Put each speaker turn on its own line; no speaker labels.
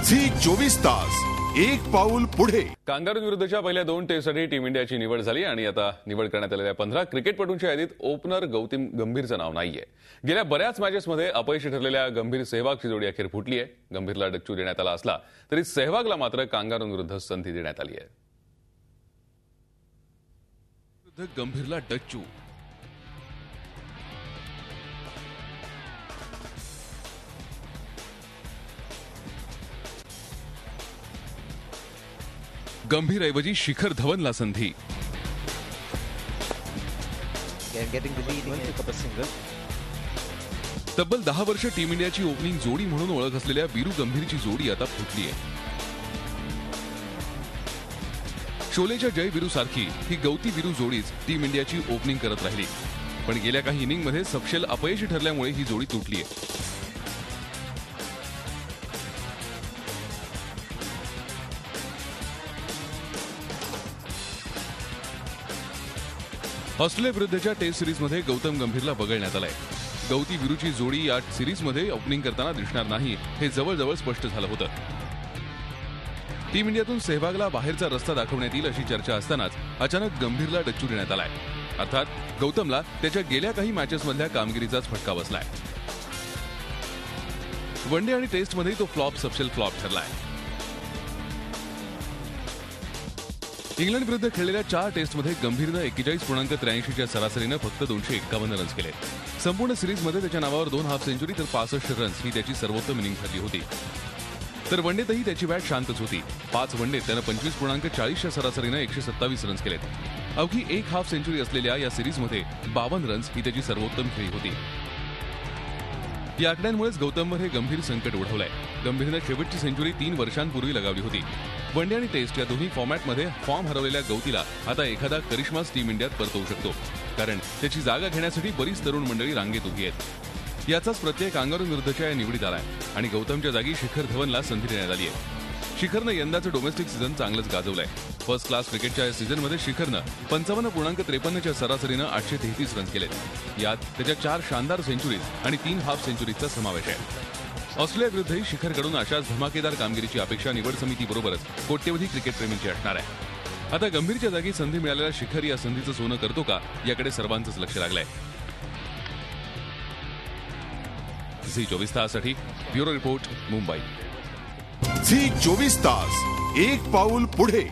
Zee 24 तास एक पाऊल पुढे।
कांगारूंविरुद्धच्या पहिल्या 2 टेस्टसाठी टीम इंडियाची निवड झाली आणि आता निवड करण्यात आलेल्या 15 क्रिकेटपटूंच्या यादीत ओपनर गौतम गंभीरचं नाव नाहीये। गेल्या बऱ्याच मॅचेसमध्ये अपयशी ठरलेल्या गंभीर सहवागची जोडी अखेर फुटली आहे। गंभीरला डच्चू देण्यात आला असला तरी सहवागला मात्र कांगारूंविरुद्ध संधी देण्यात आली आहे। गंभीरला डच्चू गंभीर ऐवजी शिखर धवनला संधी। तब्बल 10 वर्ष टीम इंडियाची ओपनिंग जोडी म्हणून ओळख असलेल्या वीरू गंभीरची जोडी आता फुटली आहे। शोलेच्या जय वीरू सारखी ही गौती वीरू जोडीच टीम इंडियाची ओपनिंग करत राहिली, पण गेल्या काही इनिंगमध्ये सपशेल अपयशी ठरल्यामुळे ही जोडी तुटली आहे। ऑस्ट्रेलिया विरुद्धच्या टेस्ट सिरीजमध्ये गौतम गंभीरला वगळण्यात आलाय। गौती वीरूची जोडी या सिरीजमध्ये ओपनिंग करताना दिसणार नाही हे जवळजवळ स्पष्ट झालं होतं। टीम इंडियातून सहवागला बाहेरचा रस्ता दाखवण्यात येईल अशी चर्चा असतानाच अचानक गंभीरला डच्चू देण्यात आलाय। अर्थात गौतमला त्याच्या गेल्या काही मॅचेसमधल्या कामगिरीचाच फटका बसलाय। वनडे आणि टेस्टमध्ये तो सपशेल फ्लॉप ठरलाय। इंग्लंड विरुद्ध खेळलेल्या 4 टेस्टमध्ये गंभीरनं 41.83च्या सरासरीनं फक्त 251 रन्स केले। संपूर्ण सिरीजमध्ये त्याच्या नावावर 2 हाफ सेंचुरी तर 65 रन्स ही त्याची सर्वोत्तम इनिंग ठरली होती। तर वनडेतही त्याची बॅट शांतच होती। 5 वनडेत त्यानं 25.40च्या सरासरीनं 127 रन्स केलेत। अवघी 1 हाफ सेंचुरी असलेल्या या सिरीजमध्ये 52 रन्स ही त्याची सर्वोत्तम खेळी होती। या आकड्यांमुळेच गौतमवर हे गंभीर संकट ओढवलंय। गंभीरनं शेवटची सेंचुरी 3 वर्षांपूर्वी लगावली होती। वनडे आणि टेस्ट या दोन्ही फॉर्मॅटमध्ये फॉर्म हरवलेल्या गौतीला आता एखादा करिश्माच टीम इंडियात परतवू शकतो, कारण त्याची जागा घेण्यासाठी बरीच तरुण मंडळी रांगेत उभी आहेत। याचाच प्रत्यय कांगारूंविरुद्धच्या या निवडीत आलाय आणि गौतमच्या जागी शिखर धवनला संधी देण्यात आली आहे। शिखरनं यंदाचं डोमेस्टिक सीझन चांगलंच गाजवलंय। फर्स्ट क्लास क्रिकेटच्या या सीझनमध्ये शिखरनं 55.53च्या सरासरीनं 833 रन्स केलेत। यात त्याच्या 4 शानदार सेंचुरीज आणि 3 हाफ सेंचुरीजचा समावेश आहे। ऑस्ट्रेलिया विरुद्धही शिखरकडून अशाच धमाकेदार कामगिरीची अपेक्षा निवड समितीबरोबरच कोट्यवधी क्रिकेटप्रेमींची असणार आहे। आता गंभीरच्या जागी संधी मिळालेला शिखर या संधीचं सोनं करतो का याकडे सर्वांचंच लक्ष लागलंय। झी 24 ताससाठी ब्युरो रिपोर्ट, मुंबई।
झी 24 तास एक पाऊल पुढे।